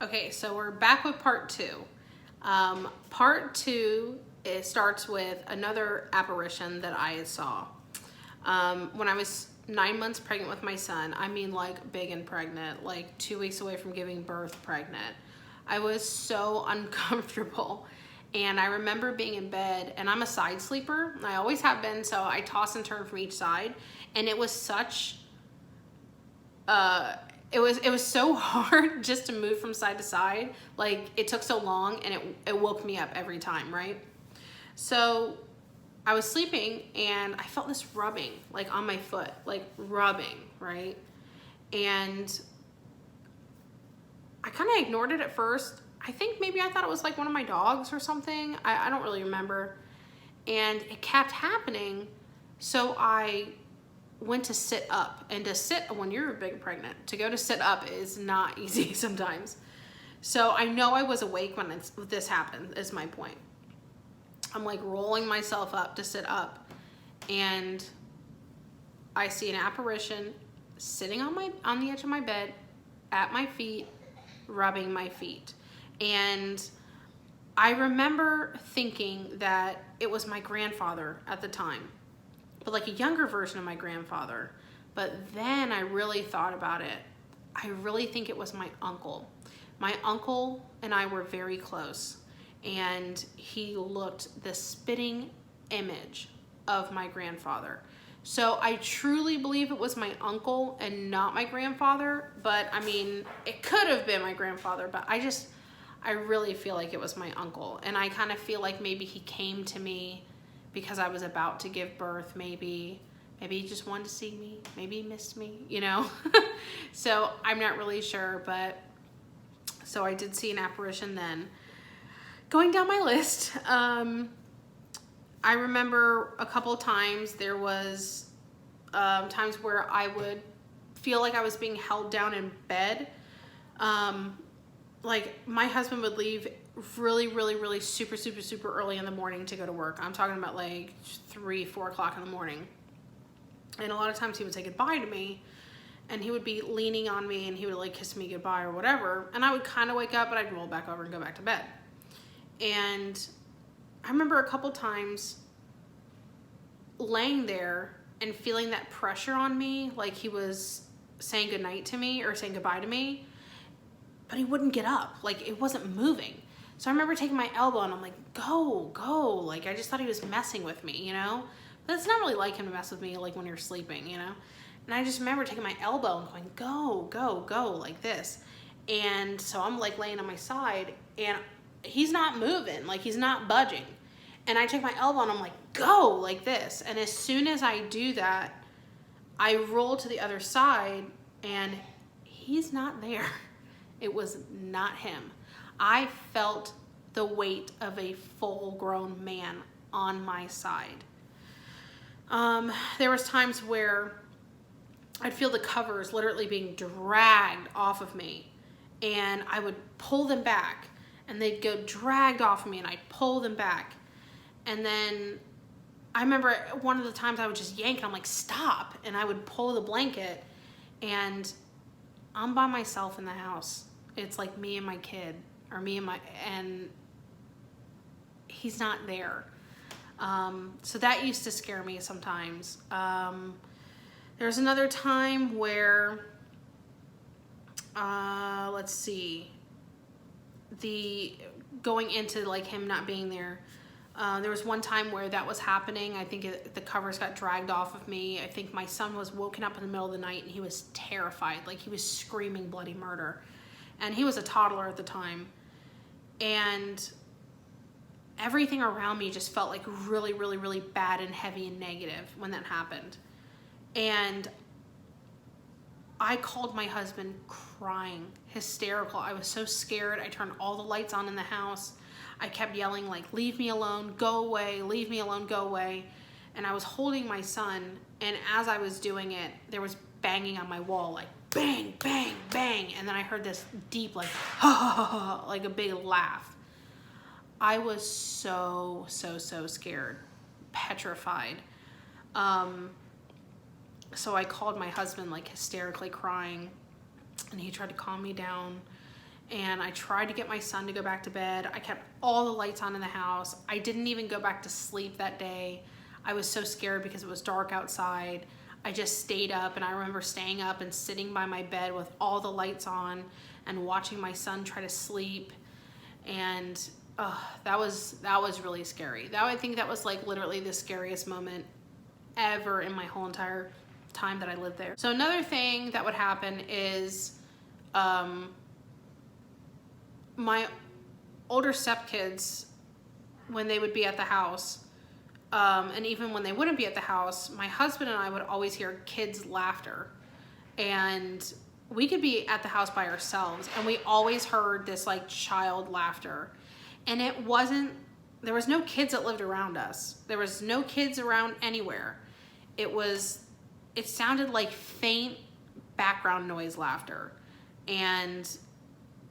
Okay, so we're back with part two. Part two, it starts with another apparition that I saw. When I was 9 months pregnant with my son, I mean like big and pregnant, like 2 weeks away from giving birth pregnant. I was so uncomfortable. And I remember being in bed, and I'm a side sleeper. I always have been, so I toss and turn from each side. And it was such, it was so hard just to move from side to side. Like, it took so long, and it woke me up every time, right? So I was sleeping, and I felt this rubbing, like on my foot, like rubbing, right? And I kind of ignored it at first. I think maybe I thought it was like one of my dogs or something. I don't really remember. And it kept happening. So I went to sit up. And to sit, when you're big and pregnant, to go to sit up is not easy sometimes. So I know I was awake when this happened, is my point. I'm like rolling myself up to sit up. And I see an apparition sitting on the edge of my bed at my feet, rubbing my feet. And I remember thinking that it was my grandfather at the time, but like a younger version of my grandfather. But then I really thought about it. I really think it was my uncle. My uncle and I were very close, and he looked the spitting image of my grandfather. So I truly believe it was my uncle and not my grandfather, but I mean, it could have been my grandfather, but I really feel like it was my uncle. And I kind of feel like maybe he came to me because I was about to give birth, maybe he just wanted to see me, maybe he missed me, you know? So I'm not really sure, but so I did see an apparition then. Going down my list, I remember a couple of times there was times where I would feel like I was being held down in bed. Like my husband would leave really super early in the morning to go to work. I'm talking about like 3-4 o'clock in the morning. And a lot of times he would say goodbye to me, and he would be leaning on me, and he would like kiss me goodbye or whatever. And I would kind of wake up, but I'd roll back over and go back to bed. And I remember a couple times laying there and feeling that pressure on me, like he was saying goodnight to me or saying goodbye to me, but he wouldn't get up. Like, it wasn't moving. So I remember taking my elbow, and I'm like, go. Like, I just thought he was messing with me, you know? But it's not really like him to mess with me, like when you're sleeping, you know? And I just remember taking my elbow and going, go, like this. And so I'm like laying on my side, and he's not moving, like he's not budging. And I take my elbow, and I'm like, go, like this. And as soon as I do that, I roll to the other side, and he's not there. It was not him. I felt the weight of a full-grown man on my side. There was times where I'd feel the covers literally being dragged off of me, and I would pull them back, and they'd go dragged off of me, and I'd pull them back. And then I remember one of the times I would just yank, and I'm like, stop. And I would pull the blanket, and I'm by myself in the house. It's like me and my kid, or and he's not there. So that used to scare me sometimes. There's another time where, let's see, going into like him not being there. There was one time where that was happening. I think the covers got dragged off of me. I think my son was woken up in the middle of the night, and he was terrified. Like, he was screaming bloody murder. And he was a toddler at the time. And everything around me just felt like really bad and heavy and negative when that happened. And I called my husband crying, hysterical. I was so scared. I turned all the lights on in the house. I kept yelling, like, leave me alone, go away, leave me alone, go away. And I was holding my son, and as I was doing it, there was banging on my wall, like bang, bang, bang. And then I heard this deep, like, ha, ha, ha, ha, like a big laugh. I was so scared, petrified. So I called my husband, like hysterically crying, and he tried to calm me down. and I tried to get my son to go back to bed. I kept all the lights on in the house. I didn't even go back to sleep that day. I was so scared because it was dark outside. I just stayed up, and I remember staying up and sitting by my bed with all the lights on and watching my son try to sleep. And that was really scary. I think that was like literally the scariest moment ever in my whole entire time that I lived there. So another thing that would happen is my older stepkids, when they would be at the house, and even when they wouldn't be at the house, my husband and I would always hear kids' laughter. And we could be at the house by ourselves, and we always heard this like child laughter. And there was no kids that lived around us. There was no kids around anywhere. It sounded like faint background noise laughter. And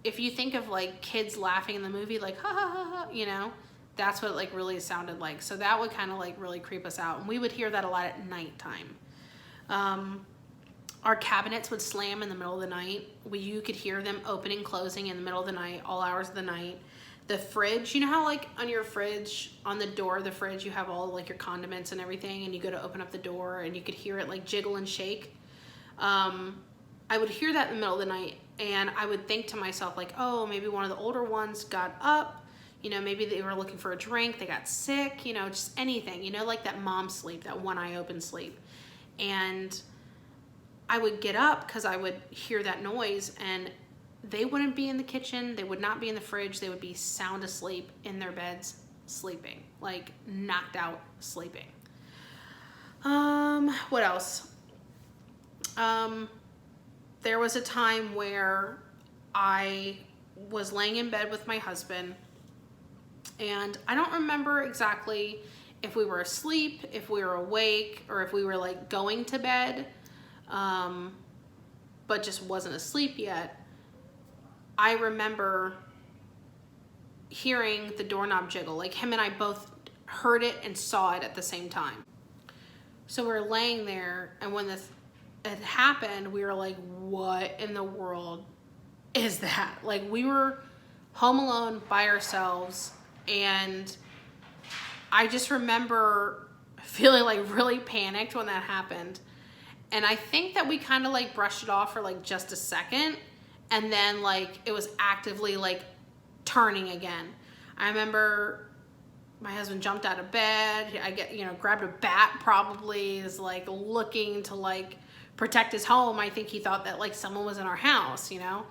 if you think of like kids laughing in the movie, like, ha ha ha ha, you know, that's what it like really sounded like. So that would kind of like really creep us out. And we would hear that a lot at nighttime. Our cabinets would slam in the middle of the night. You could hear them opening and closing in the middle of the night, all hours of the night. The fridge, you know how like on your fridge, on the door of the fridge, you have all like your condiments and everything, and you go to open up the door and you could hear it like jiggle and shake. I would hear that in the middle of the night, and I would think to myself like, oh, maybe one of the older ones got up, you know, maybe they were looking for a drink, they got sick, you know, just anything, you know, like that mom sleep, that one eye open sleep. And I would get up because I would hear that noise, and they wouldn't be in the kitchen, they would not be in the fridge, they would be sound asleep in their beds, sleeping, like knocked out sleeping. What else? There was a time where I was laying in bed with my husband, and I don't remember exactly if we were asleep, if we were awake, or if we were like going to bed, but just wasn't asleep yet. I remember hearing the doorknob jiggle, like him and I both heard it and saw it at the same time. So we're laying there, and when it happened, we were like, what in the world is that? Like, we were home alone by ourselves, and I just remember feeling like really panicked when that happened. And I think that we kind of like brushed it off for like just a second, and then like it was actively like turning again. I remember my husband jumped out of bed. Grabbed a bat, probably, is like looking to like protect his home. I think he thought that like someone was in our house, you know?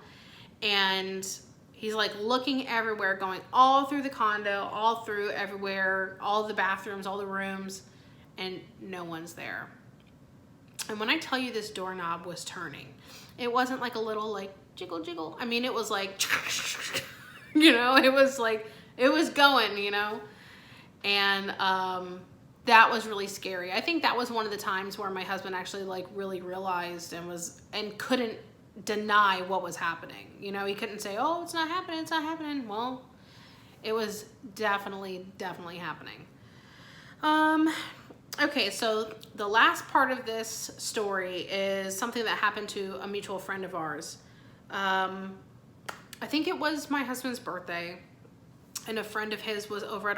And he's like looking everywhere, going all through the condo, all through everywhere, all the bathrooms, all the rooms, and no one's there. And when I tell you this doorknob was turning, it wasn't like a little like jiggle jiggle. I mean, it was like, you know, it was like, it was going, you know? And that was really scary. I think that was one of the times where my husband actually like really realized and couldn't deny what was happening. You know, he couldn't say, oh, it's not happening, it's not happening. Well, it was definitely happening. Okay, so the last part of this story is something that happened to a mutual friend of ours. I think it was my husband's birthday, and a friend of his was over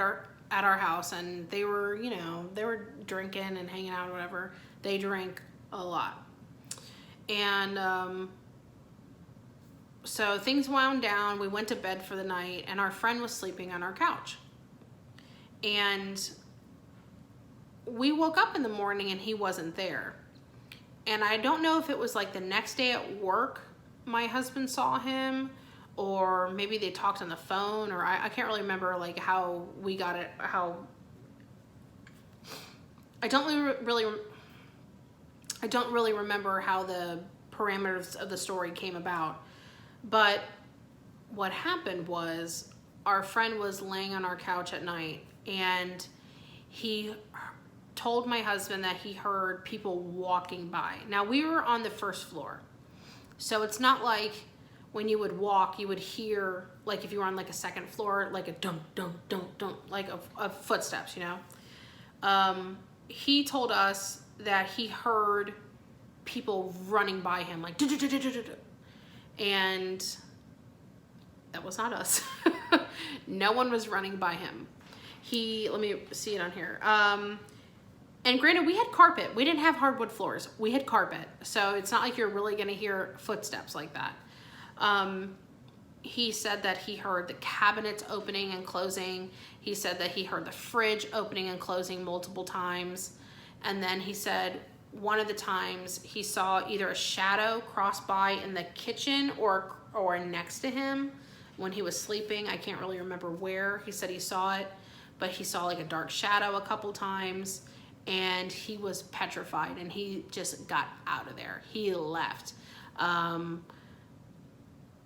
at our house, and they were, you know, they were drinking and hanging out or whatever. They drank a lot. And so things wound down. We went to bed for the night, and our friend was sleeping on our couch. And we woke up in the morning and he wasn't there. And I don't know if it was like the next day at work my husband saw him, or maybe they talked on the phone, or I can't really remember like how we got it, I don't really remember how the parameters of the story came about. But what happened was our friend was laying on our couch at night, and he told my husband that he heard people walking by. Now, we were on the first floor, so it's not like when you would walk, you would hear, like if you were on like a second floor, like a dum, dum, dum, dum, like of footsteps, you know? He told us that he heard people running by him, like, and That was not us. No one was running by him. Let me see it on here. And granted, we had carpet. We didn't have hardwood floors. We had carpet. So it's not like you're really going to hear footsteps like that. He said that he heard the cabinets opening and closing. He said that he heard the fridge opening and closing multiple times. And then he said one of the times he saw either a shadow cross by in the kitchen or next to him when he was sleeping. I can't really remember where he said he saw it, but he saw like a dark shadow a couple times, and he was petrified, and he just got out of there. He left.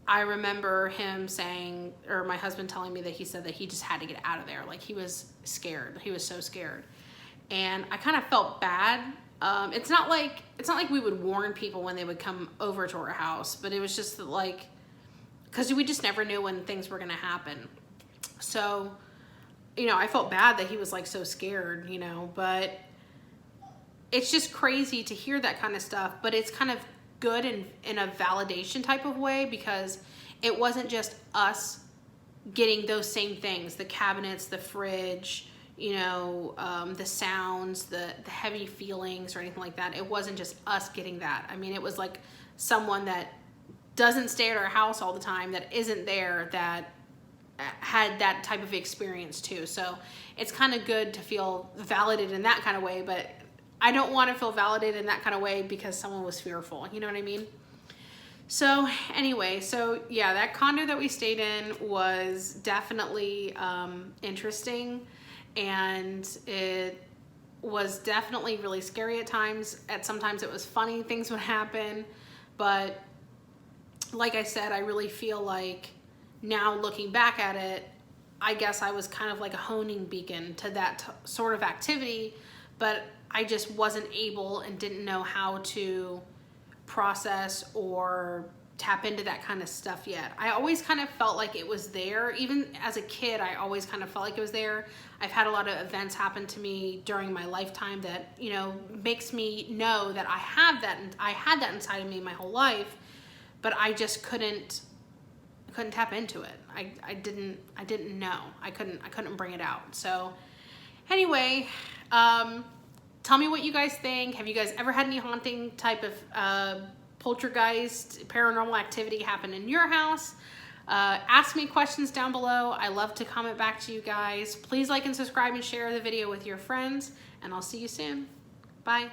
I remember him saying, or my husband telling me that he said that he just had to get out of there. Like, he was scared. He was so scared. And I kind of felt bad. It's not like we would warn people when they would come over to our house, but it was just like, because we just never knew when things were going to happen. So, you know, I felt bad that he was like so scared, you know, but it's just crazy to hear that kind of stuff. But it's kind of good in a validation type of way, because it wasn't just us getting those same things, the cabinets, the fridge, you know, the sounds, the heavy feelings or anything like that. It wasn't just us getting that. I mean, it was like someone that doesn't stay at our house all the time, that isn't there, that had that type of experience too. So it's kind of good to feel validated in that kind of way, but I don't want to feel validated in that kind of way because someone was fearful. You know what I mean? So anyway, so yeah, that condo that we stayed in was definitely interesting, and it was definitely really scary at times. Sometimes it was funny, things would happen, but like I said, I really feel like now looking back at it, I guess I was kind of like a honing beacon to that sort of activity, but I just wasn't able and didn't know how to process or tap into that kind of stuff yet. I always kind of felt like it was there. Even as a kid, I always kind of felt like it was there. I've had a lot of events happen to me during my lifetime that, you know, makes me know that I have that, and I had that inside of me my whole life, but I just couldn't tap into it. I didn't know. I couldn't bring it out. So anyway, tell me what you guys think. Have you guys ever had any haunting type of poltergeist, paranormal activity happen in your house? Ask me questions down below. I love to comment back to you guys. Please like and subscribe and share the video with your friends, and I'll see you soon. Bye.